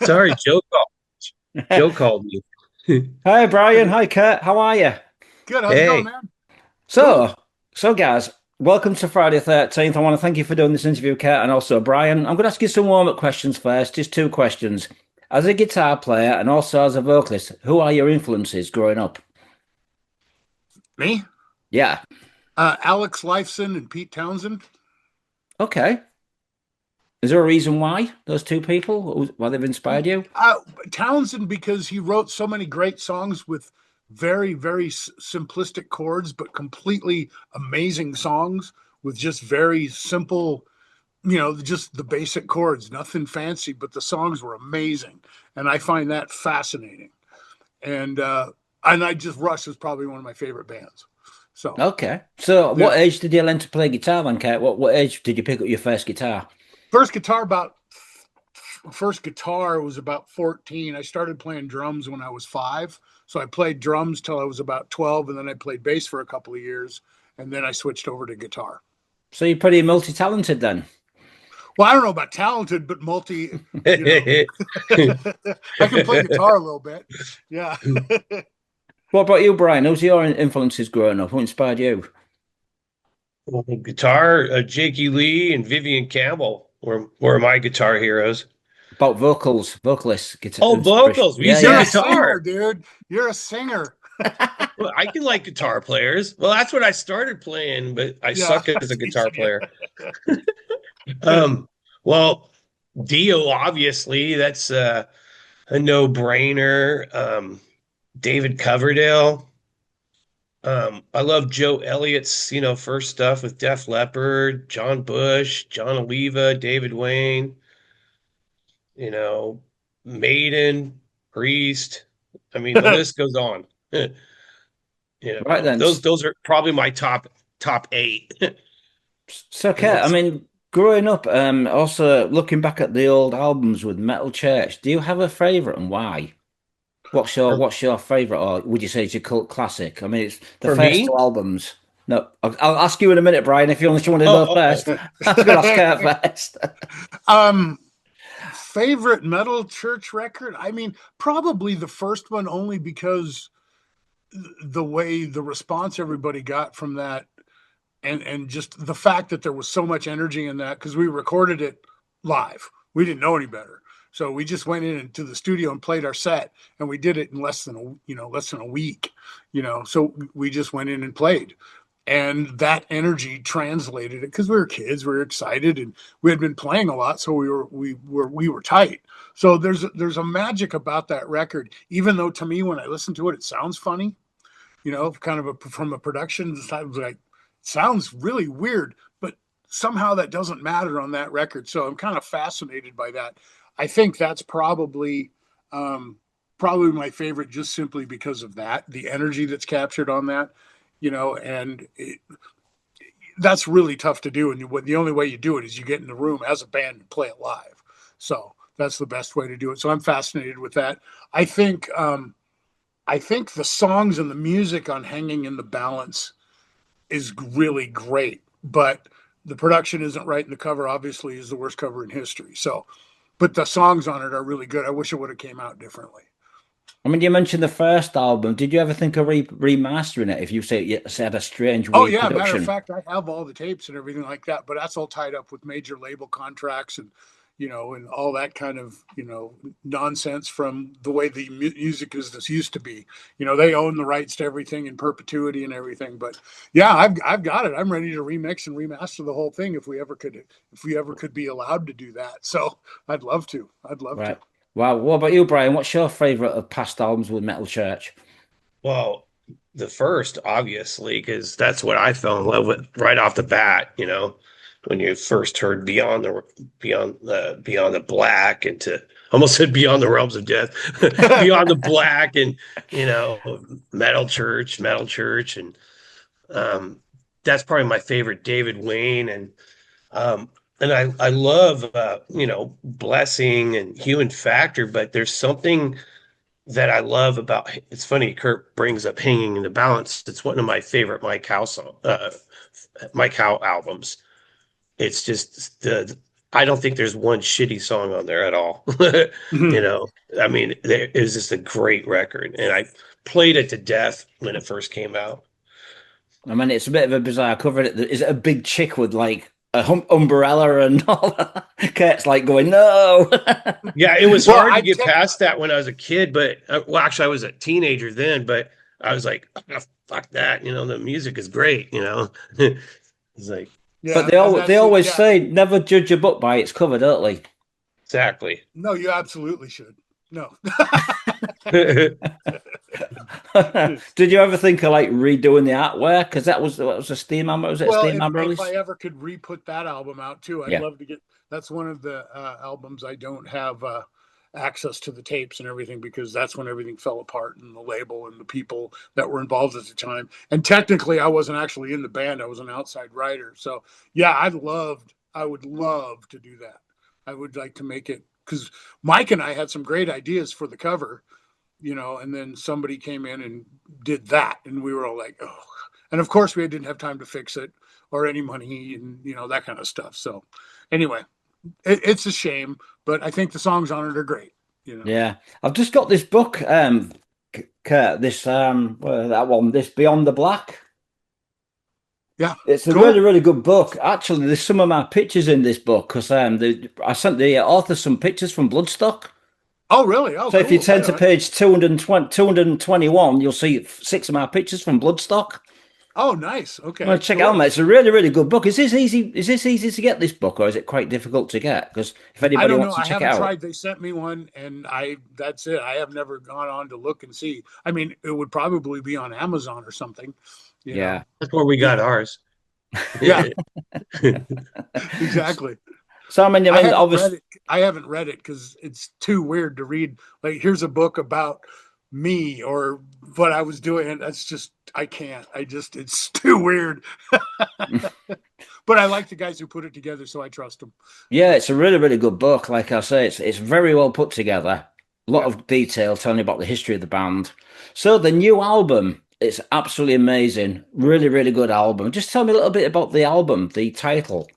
Sorry, Joe called me. Hi, Brian. Hi, Kurt. How are you? Good. How's it going, Hey, man? Cool. So, guys, welcome to Friday the 13th. I want to thank you for doing this interview, Kurt, and also Brian. I'm going to ask you some warm-up questions first, just two questions. As a guitar player and also as a vocalist, who are your influences growing up? Me? Yeah. Alex Lifeson and Pete Townsend. Okay. Is there a reason why those two people, why they've inspired you? Uh, Townsend because he wrote so many great songs with very, very simplistic chords, but completely amazing songs with just very simple, just the basic chords, nothing fancy, but the songs were amazing. And I find that fascinating. And I just Rush is probably one of my favorite bands. So Okay. So, yeah. what age did you learn to play guitar then, Kurt? What age did you pick up your first guitar? First guitar about first guitar was about 14. I started playing drums when I was 5. So I played drums till I was about 12, and then I played bass for a couple of years, and then I switched over to guitar. So you're pretty multi-talented then. Well, I don't know about talented, but I can play guitar a little bit. Yeah. What about you, Brian? Who's your influences growing up? Who inspired you? guitar, Jakey Lee and Vivian Campbell were my guitar heroes. About vocalists, guitar Oh, inspiration. vocals. We Yeah, said You're a yeah. singer, guitar. dude. You're a singer. Well, I can like guitar players. Well, that's what I started playing, but I Yeah. suck as a guitar player. Um, well, Dio, obviously, that's a no-brainer. David Coverdale. I love Joe Elliott's, first stuff with Def Leppard, John Bush, John Oliva, David Wayne, you know, Maiden, Priest. I mean, the list goes on. Right then. Those are probably my top eight. So, And Kurt, I that's mean, growing up, also looking back at the old albums with Metal Church, do you have a favorite and why? for, What's your favorite, or would you say it's your cult classic? I mean, it's the for first two me. albums. No, I'll ask you in a minute, Brian. If you want to Oh, go oh, first, I was going to ask Kurt first. um, Favorite metal church record? I mean, probably the first one only because the way the response everybody got from that and just the fact that there was so much energy in that because we recorded it live. We didn't know any better. So we just went into the studio and played our set and we did it in less than a week, so we just went in and played. And that energy translated it because we were kids, we were excited, and we had been playing a lot, so we were tight. So there's a magic about that record, even though to me when I listen to it, it sounds funny, kind of from a production side, like sounds really weird, but somehow that doesn't matter on that record. So I'm kind of fascinated by that. I think that's probably my favorite, just simply because of that, the energy that's captured on that, and that's really tough to do. And the only way you do it is you get in the room as a band and play it live. So that's the best way to do it. So I'm fascinated with that. I think I think the songs and the music on Hanging in the Balance is really great, but the production isn't right, and the cover obviously is the worst cover in history. So, but the songs on it are really good. I wish it would have came out differently. I mean, you mentioned the first album. Did you ever think of remastering it? If you say it had a strange Oh yeah, matter of reproduction. fact, I have all the tapes and everything like that, but that's all tied up with major label contracts and all that kind of nonsense from the way the music business used to be. They own the rights to everything in perpetuity and everything. But yeah, I've got it. I'm ready to remix and remaster the whole thing if we ever could be allowed to do that. So I'd love to. I'd love to. Right. Wow. What about you, Brian? What's your favorite of past albums with Metal Church? well, the first, obviously, because that's what I fell in love with right off the bat. When you first heard Beyond the Black, and to almost said Beyond the Realms of Death, Beyond the Black, and Metal Church, and um, that's probably my favorite. David Wayne, and I love Blessing and Human Factor, but there's something that I love about. It's funny, Kurt brings up Hanging in the Balance. It's one of my favorite Mike Howe albums. It's just I don't think there's one shitty song on there at all. You know, I mean, it was just a great record, and I played it to death when it first came out. I mean, it's a bit of a bizarre cover. Is it a big chick with like a umbrella and all that? Kurt's like going, no. Yeah, it was hard to get past that when I was a kid, but well, actually, I was a teenager then, but I was like, oh, fuck that. You know, the music is great, you know. It's like, yeah, but they always say never judge a book by its cover, don't they? Exactly. No, you absolutely should. No. Did you ever think of like redoing the artwork? Because that was a Steam album. Was it a Steam album release? If I ever could re-put that album out too, I'd love to get. That's one of the albums I don't have access to the tapes and everything, because that's when everything fell apart, and the label and the people that were involved at the time. And technically, I wasn't actually in the band; I was an outside writer. So yeah, I would love to do that. I would like to make it, because Mike and I had some great ideas for the cover, you know, and then somebody came in and did that, and we were all like, oh. And of course, we didn't have time to fix it or any money, and you know, that kind of stuff. So anyway, it's a shame, but I think the songs on it are great. You know? Yeah, I've just got this book, Kurt. This this Beyond the Black. Yeah, it's a really, really good book. Actually, there's some of my pictures in this book because I sent the author some pictures from Bloodstock. Oh, really? Oh, so if you turn to page 221, you'll see 6 of my pictures from Bloodstock. Oh, nice. Okay. Well, check it out, mate. It's a really, really good book. Is this easy? Is this easy to get this book, or is it quite difficult to get? Because if anybody wants to check it out, I haven't tried. They sent me one, and that's it. I have never gone on to look and see. I mean, it would probably be on Amazon or something. You know? That's where we got ours. Yeah, exactly. So I mean, obviously, I haven't read it because it's too weird to read. Like, here's a book about me or what I was doing, and that's just, I can't. It's too weird. But I like the guys who put it together, so I trust them. Yeah, it's a really, really good book. Like I say, it's very well put together. A lot of detail telling you about the history of the band. So the new album, it's absolutely amazing. Really, really good album. Just tell me a little bit about the album, the title.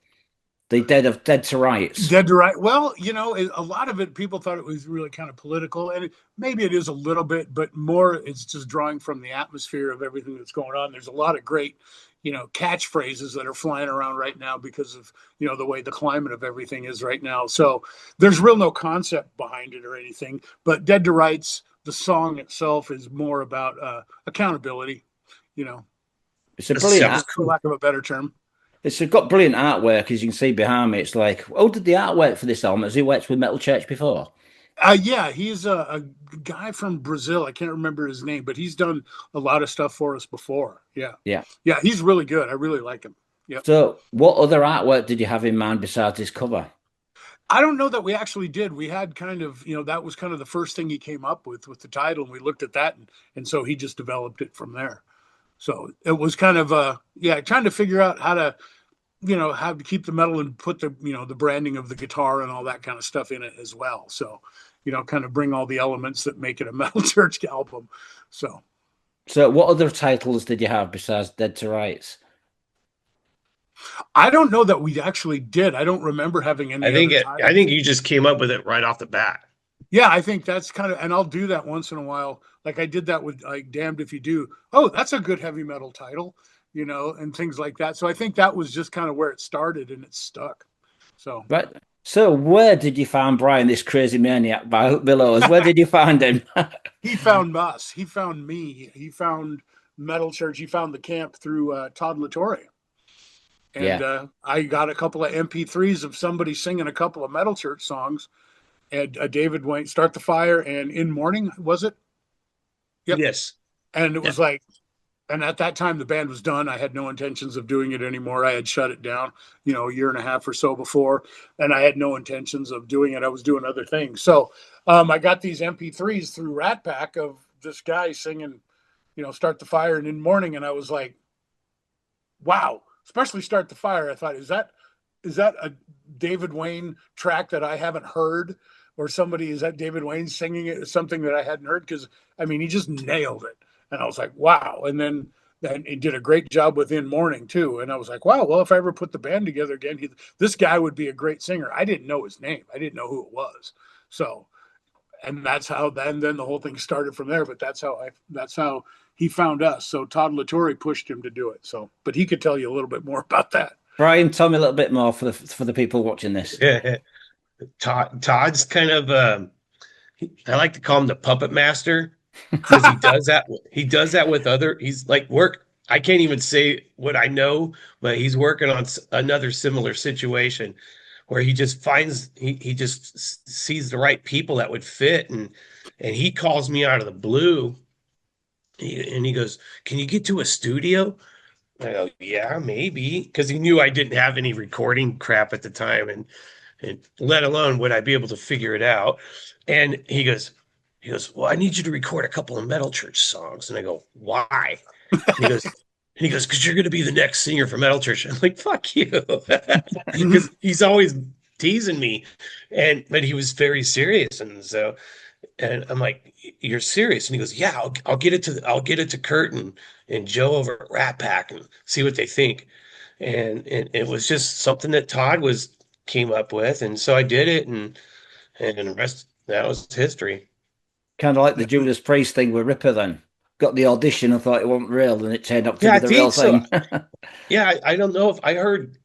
The Dead to Rights. Dead to Rights. Well, you know, a lot of it, people thought it was really kind of political, and maybe it is a little bit, but more it's just drawing from the atmosphere of everything that's going on. There's a lot of great, you know, catchphrases that are flying around right now because of, you know, the way the climate of everything is right now. So there's no concept behind it or anything, but Dead to Rights, the song itself is more about accountability, you know. It's a brilliant, for lack of a better term. It's got brilliant artwork, as you can see behind me. It's like, who did the artwork for this album? Has he worked with Metal Church before? Yeah, he's a guy from Brazil. I can't remember his name, but he's done a lot of stuff for us before. Yeah. He's really good. I really like him. Yeah. So, what other artwork did you have in mind besides this cover? I don't know that we actually did. We had kind of, you know, that was kind of the first thing he came up with the title, and we looked at that, and so he just developed it from there. So it was kind of trying to figure out how to, you know, how to keep the metal and put the, you know, the branding of the guitar and all that kind of stuff in it as well. So, you know, kind of bring all the elements that make it a Metal Church album. So what other titles did you have besides Dead to Rights? I don't know that we actually did. I don't remember having any. I think you just came up with it right off the bat. Yeah, I think that's kind of, and I'll do that once in a while. Like I did that with like Damned If You Do. Oh, that's a good heavy metal title, you know, and things like that. So I think that was just kind of where it started, and it stuck. So right. So where did you find Brian, this crazy maniac below us? Where did you find him? He found us. He found me. He found Metal Church. He found the camp through Todd Latore. And I got a couple of MP3s of somebody singing a couple of Metal Church songs. And David Wayne, Start the Fire, and In Morning, was it? Yep. Yes. And it was like, and at that time the band was done. I had no intentions of doing it anymore. I had shut it down, you know, a year and a half or so before, and I had no intentions of doing it. I was doing other things. So I got these MP3s through Rat Pak of this guy singing, you know, Start the Fire and In Morning, and I was like, wow, especially Start the Fire. I thought, is that a David Wayne track that I haven't heard? Or is that David Wayne singing it, something that I hadn't heard? Because, I mean, he just nailed it. And I was like, wow. And then And he did a great job with In Morning too. And I was like, wow, well, if I ever put the band together again, this guy would be a great singer. I didn't know his name. I didn't know who it was. So, and that's how then the whole thing started from there. But that's how he found us. So Todd Latore pushed him to do it. So, but he could tell you a little bit more about that. Brian, tell me a little bit more for the people watching this. Todd's kind of I like to call him the puppet master, because he does that. He does that with other. He's like I can't even say what I know, but he's working on another similar situation where he just just sees the right people that would fit, and he calls me out of the blue, and he goes, "Can you get to a studio?" I go, "Yeah, maybe," because he knew I didn't have any recording crap at the time, and let alone would I be able to figure it out. And he goes, "Well, I need you to record a couple of Metal Church songs." And I go, "Why?" And he goes, "Because you're going to be the next singer for Metal Church." I'm like, "Fuck you," because he's always teasing me, but he was very serious, and I'm like, "You're serious?" And he goes, "Yeah, I'll get it to Kurdt and Joe over at Rat Pak and see what they think." And it was just something that Todd came up with, and so I did it, and the rest, that was history. Kind of like the Judas Priest thing with Ripper then. Got the audition and thought it wasn't real, and it turned up to be the real thing. Yeah, I don't know if I heard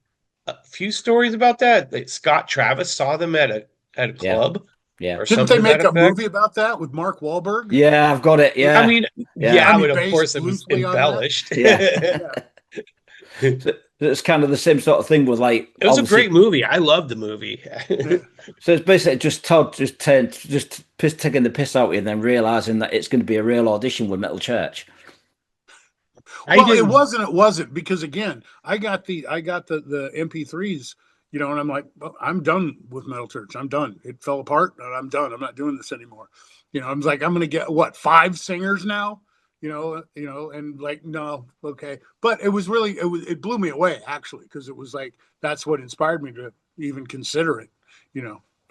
a few stories about that. Scott Travis saw them at a club. Yeah. Or didn't they make a movie about that with Mark Wahlberg? Yeah, I've got it. Yeah. I mean, but of course it was embellished. Yeah. It's kind of the same sort of thing with like. It was a great movie. I loved the movie. So it's basically just Todd taking the piss out of you and then realizing that it's going to be a real audition with Metal Church. Well, it wasn't because again, I got the MP3s, and I'm like, well, I'm done with Metal Church. I'm done. It fell apart, and I'm done. I'm not doing this anymore. I was like, I'm going to get 5 singers now. And like, no, okay. But it was really, it blew me away actually, because it was like, that's what inspired me to even consider it,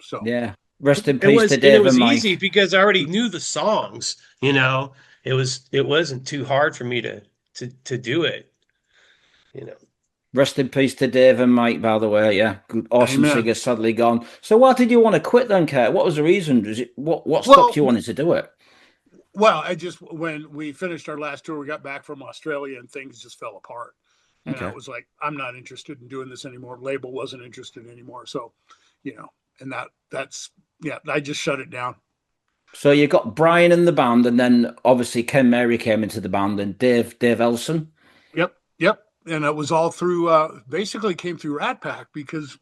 so. Yeah. Rest in peace to Dave. It was easy because I already knew the songs, it wasn't too hard for me to do it, Rest in peace to Dave and Mike, by the way. Yeah. Awesome singer, sadly gone. So why did you want to quit then, Kurt? What was the reason? What stopped you wanting to do it? Well, when we finished our last tour, we got back from Australia and things just fell apart. And I was like, I'm not interested in doing this anymore. Label wasn't interested anymore. So, and I just shut it down. So you got Brian in the band, and then obviously Ken Mary came into the band, and Dave Elson. Yep. And it was all through, basically came through Rat Pak, because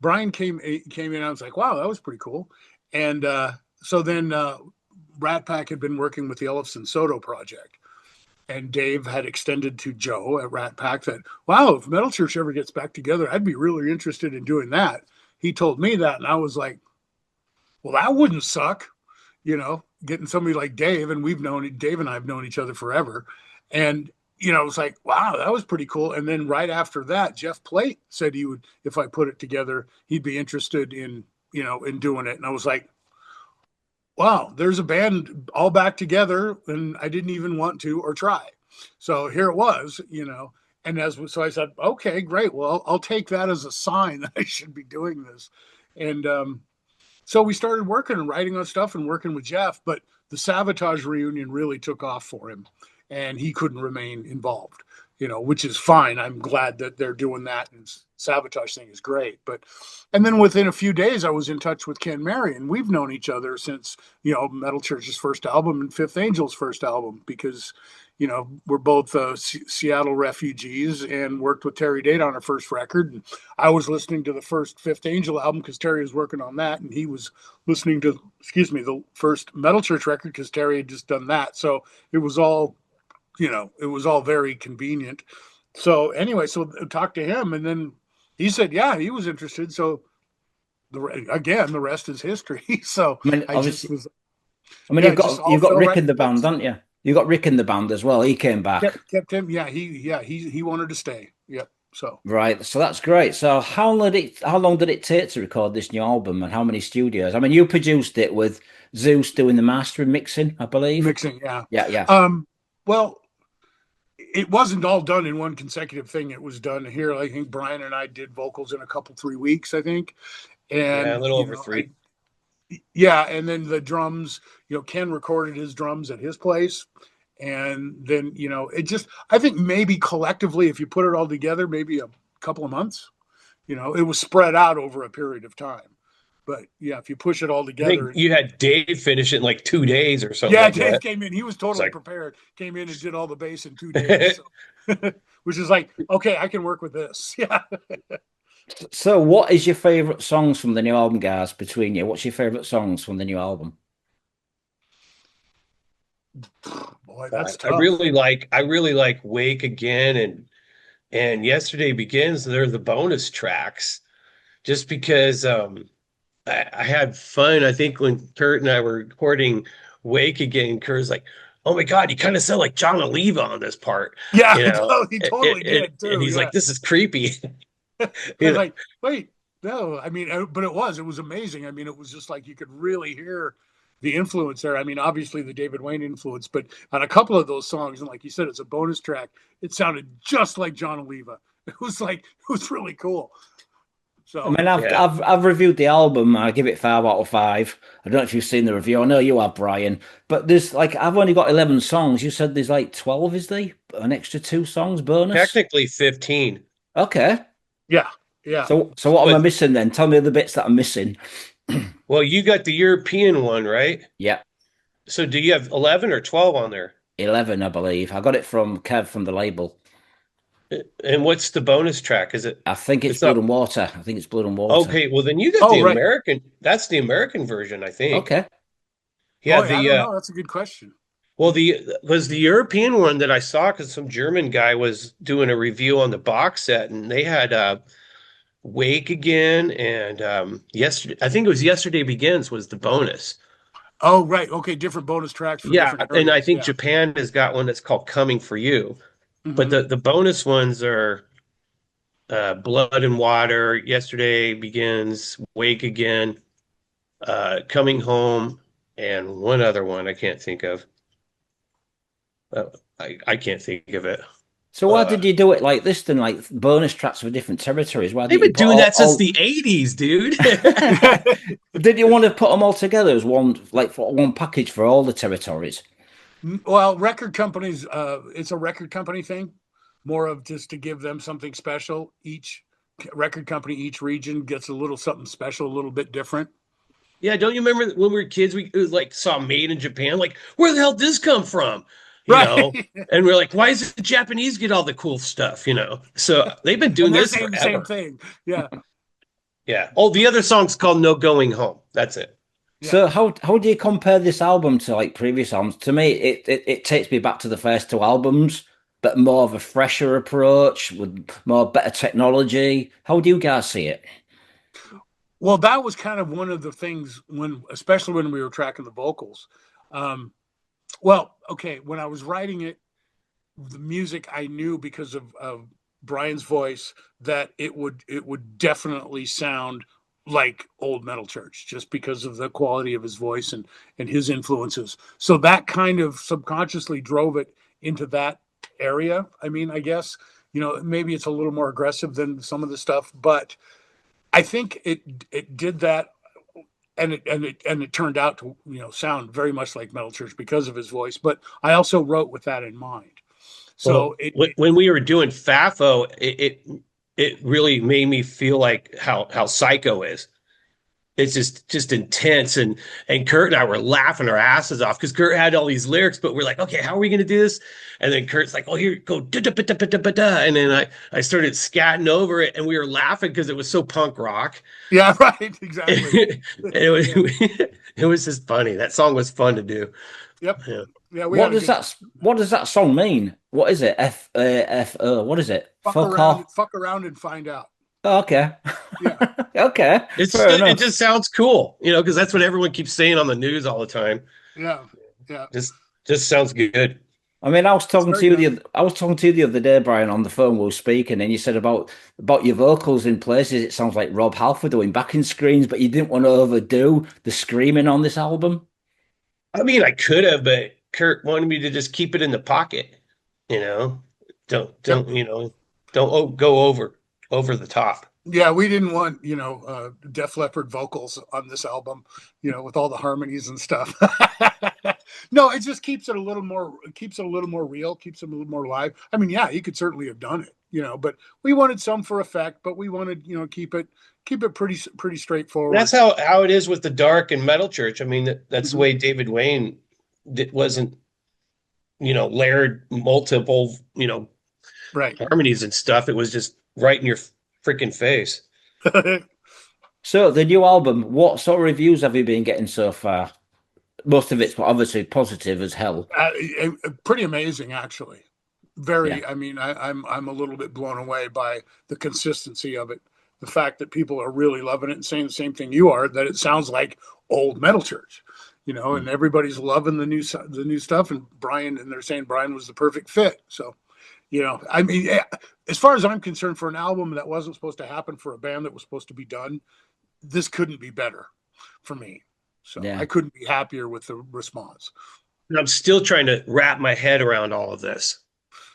Brian came in. I was like, wow, that was pretty cool. And so then, Rat Pak had been working with the Ellefson Soto project, and Dave had extended to Joe at Rat Pak that, wow, if Metal Church ever gets back together, I'd be really interested in doing that. He told me that, and I was like, well, that wouldn't suck, getting somebody like Dave, and Dave and I have known each other forever. And, it was like, wow, that was pretty cool. And then right after that, Jeff Plate said he would, if I put it together, he'd be interested in doing it. And I was like, wow, there's a band all back together, and I didn't even want to or try. So here it was, and so I said, okay, great. Well, I'll take that as a sign that I should be doing this. And so we started working and writing on stuff and working with Jeff, but the Savatage reunion really took off for him, and he couldn't remain involved, which is fine. I'm glad that they're doing that, and Savatage thing is great. And then within a few days, I was in touch with Ken Mary, and we've known each other since, Metal Church's first album and Fifth Angel's first album, because, we're both Seattle refugees and worked with Terry Date on our first record. And I was listening to the first Fifth Angel album because Terry was working on that, and he was listening to, the first Metal Church record because Terry had just done that. So it was all, very convenient. So anyway, so I talked to him, and then he said, yeah, he was interested. So the rest is history. So you've got Rick in the band, haven't you? You got Rick in the band as well. He came back. Kept him. Yeah, he wanted to stay. Yep. So right. So that's great. So how long did it take to record this new album, and how many studios? I mean, you produced it with Zeus doing the mastering, mixing, I believe. Mixing, yeah. Yeah. Well, it wasn't all done in one consecutive thing. It was done here. I think Brian and I did vocals in a couple, 3 weeks, I think. Yeah, a And, little over three. yeah. And then the drums, Ken recorded his drums at his place. And then, I think maybe collectively, if you put it all together, maybe a couple of months, it was spread out over a period of time. But yeah, if you push it all I together. think you had Dave finish it in like 2 days or something. Yeah, like Dave that. came in. He was totally prepared. Came in and did all the bass in 2 days. Which is like, okay, I can work with this. Yeah. So what is your favorite songs from the new album, guys, between you? What's your favorite songs from the new album? Boy, that's tough. I really like Wake Again and Yesterday Begins. They're the bonus tracks, just because I had fun. I think when Kurdt and I were recording Wake Again, Kurt's like, "Oh my God, you kind of sound like John Oliva on this part." Yeah, he totally did too. And he's like, "This is creepy." Like, wait, no, I mean, but it was amazing. I mean, it was just like you could really hear the influence there. I mean, obviously the David Wayne influence, but on a couple of those songs, and like you said, it's a bonus track. It sounded just like John Oliva. It was really cool. So I mean, I've reviewed the album. I give it 5 out of 5. I don't know if you've seen the review. I know you have, Brian. But there's I've only got 11 songs. You said there's 12, is there? An extra 2 songs bonus? Technically 15. Okay. Yeah. So what am I missing then? Tell me the bits that I'm missing. Well, you got the European one, right? Yeah. So do you have 11 or 12 on there? 11, I believe. I got it from Kev from the label. And what's the bonus track? Is it? I think it's Blood and Water. I think it's Blood and Water. Okay, well then you got the American. That's the American version, I think. Okay. Yeah, I don't know. That's a good question. Well, was the European one that I saw, because some German guy was doing a review on the box set, and they had Wake Again and yesterday. I think it was Yesterday Begins was the bonus. Oh, right. Okay, different bonus tracks. For different and I think Japan has got one that's called Coming for You. But the bonus ones are Blood and Water, Yesterday Begins, Wake Again, Coming Home, and one other one I can't think of. I can't think of it. So why did you do it like this then, like bonus tracks for different territories? Why they've been doing that since the 80s, dude. Did you want to put them all together as one, for one package for all the territories? Well, record companies, it's a record company thing, more of just to give them something special. Each record company, each region gets a little something special, a little bit different. Yeah, don't you remember when we were kids, we saw Made in Japan? Like, where the hell did this come from? You know? And we're like, why does the Japanese get all the cool stuff? So they've been doing this forever. Same thing. Yeah. Yeah. Oh, the other song's called No Going Home. That's it. Yeah. So how do you compare this album to previous albums? To me, it takes me back to the first 2 albums, but more of a fresher approach with more better technology. How do you guys see it? Well, that was kind of one of the things especially when we were tracking the vocals. Well, okay, when I was writing it, the music, I knew because of Brian's voice that it would definitely sound like old Metal Church, just because of the quality of his voice and his influences. So that kind of subconsciously drove it into that area. I mean, I guess, maybe it's a little more aggressive than some of the stuff, but I think it did that. And it turned out to sound very much like Metal Church because of his voice. But I also wrote with that in mind. So when we were doing FAFO, it really made me feel like how Psycho is. It's just intense, and Kurdt and I were laughing our asses off because Kurdt had all these lyrics, but we're like, okay, how are we going to do this? And then Kurt's like, oh, here, go da da da da da da, and then I started scatting over it, and we were laughing because it was so punk rock. Yeah, right, exactly. It was just funny. That song was fun to do. Yep. Yeah. What does that song mean? What is it? What is it? Fuck around and find out. Oh, okay. Yeah. Okay. It just sounds cool, because that's what everyone keeps saying on the news all the time. Yeah. Yeah. Just sounds good. I mean, I was talking to you the other day, Brian, on the phone. We were speaking, and you said about your vocals in places. It sounds like Rob Halford doing backing screens, but you didn't want to overdo the screaming on this album. I mean, I could have, but Kurdt wanted me to just keep it in the pocket. Don't go over the top. Yeah, we didn't want, Def Leppard vocals on this album, with all the harmonies and stuff. No, it just keeps it a little more real, keeps it a little more live. I mean, yeah, he could certainly have done it, but we wanted some for effect, but we wanted, keep it pretty straightforward. That's how it is with the Dark and Metal Church. I mean, that's the way David Wayne wasn't, layered multiple, right harmonies and stuff. It was just right in your freaking face. So the new album, what sort of reviews have you been getting so far? Most of it's obviously positive as hell. Pretty amazing, actually. Very. Yeah. I mean, I'm a little bit blown away by the consistency of it. The fact that people are really loving it and saying the same thing you are, that it sounds like old Metal Church, and everybody's loving the new stuff. And they're saying Brian was the perfect fit. So, I mean, as far as I'm concerned, for an album that wasn't supposed to happen, for a band that was supposed to be done, this couldn't be better for me. So yeah. I couldn't be happier with the response. And I'm still trying to wrap my head around all of this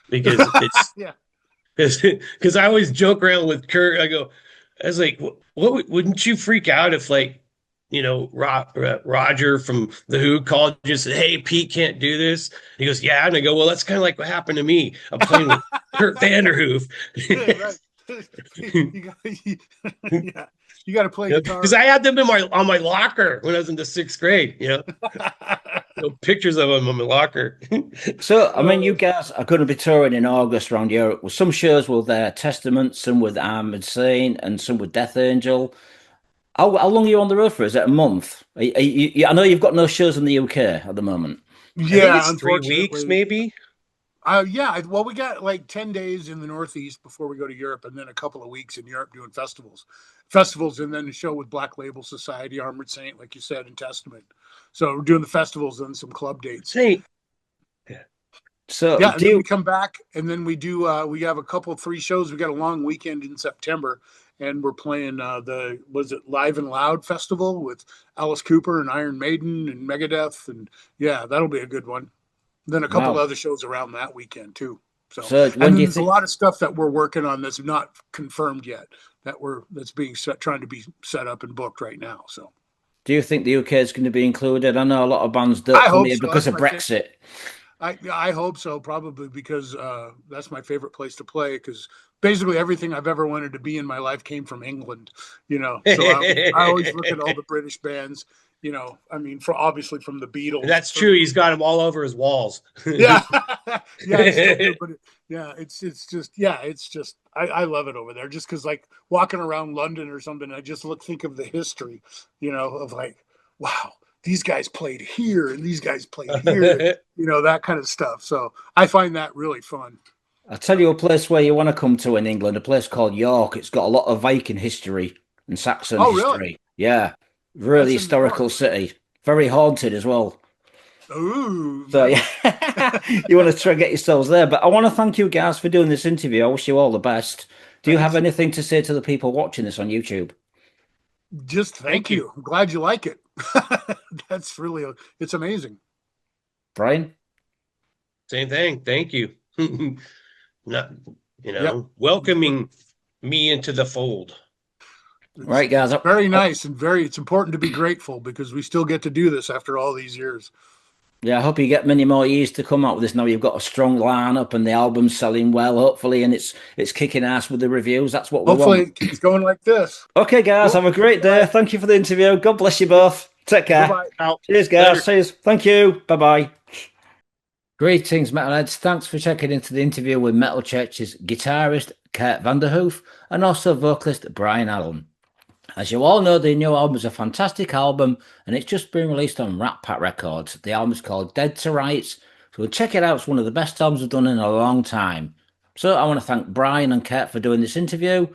because it's yeah. Because I always joke around with Kirk. I was like, what wouldn't you freak out if, like, Roger from the Who called you and said, "Hey, Pete can't do this." He goes, "Yeah," and I go, "Well, that's kind of like what happened to me. I'm playing with Kurdt Vanderhoof." Yeah, right. You got to play guitar because I had them on my locker when I was in the 6th grade. Pictures of them on my locker. So, I mean, you guys are going to be touring in August around Europe. With some shows with Testament, some with Armored Saint, and some with Death Angel. How long are you on the road for? Is it a month? I know you've got no shows in the UK at the moment. Yeah, I think it's 3 weeks, maybe. Yeah. Well, we got like 10 days in the Northeast before we go to Europe, and then a couple of weeks in Europe doing festivals, and then a show with Black Label Society, Armored Saint, like you said, and Testament. So we're doing the festivals and some club dates. Saint. Yeah. So yeah, and then we come back, and then we do. We have 3 shows. We got a long weekend in September, and we're playing was it Live and Loud Festival with Alice Cooper and Iron Maiden and Megadeth, and yeah, that'll be a good one. Then a couple of other shows around that weekend too. So and there's a lot of stuff that we're working on that's not confirmed yet. That's being trying to be set up and booked right now. So, do you think the UK is going to be included? I know a lot of bands don't come here because of Brexit. I hope so, probably because that's my favorite place to play, because basically everything I've ever wanted to be in my life came from England, So I always look at all the British bands, I mean, obviously from the Beatles. That's true. He's got them all over his walls. Yeah. It's just, I love it over there, just because, like, walking around London or something, I just think of the history, of like, wow, these guys played here and these guys played here, that kind of stuff. So I find that really fun. I'll tell you a place where you want to come to in England, a place called York. It's got a lot of Viking history and Saxon history. Really? Yeah. Really historical city. Very haunted as well. Ooh. So yeah, you want to try and get yourselves there. But I want to thank you guys for doing this interview. I wish you all the best. Do you have anything to say to the people watching this on YouTube? Just thank you. I'm glad you like it. That's really, it's amazing. Brian? Same thing. Thank you. Welcoming me into the fold. Right, guys. Very nice, and it's important to be grateful, because we still get to do this after all these years. Yeah, I hope you get many more years to come out with this. Now you've got a strong lineup and the album's selling well, hopefully, and it's kicking ass with the reviews. That's what we want. Hopefully it keeps going like this. Okay, guys, have a great day. Thank you for the interview. God bless you both. Take care. Bye-bye. Cheers, guys. Cheers. Thank you. Bye-bye. Greetings, Metalheads. Thanks for checking into the interview with Metal Church's guitarist, Kurdt Vanderhoof, and also vocalist, Brian Allen. As you all know, the new album is a fantastic album, and it's just been released on Rat Pak Records. The album is called Dead to Rights, so check it out. It's one of the best albums we've done in a long time. So I want to thank Brian and Kurdt for doing this interview.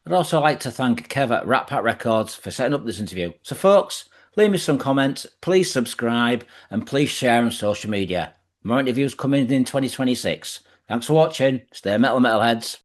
I'd also like to thank Kev at Rat Pak Records for setting up this interview. So folks, leave me some comments, please subscribe, and please share on social media. More interviews coming in 2026. Thanks for watching. Stay metal, metalheads.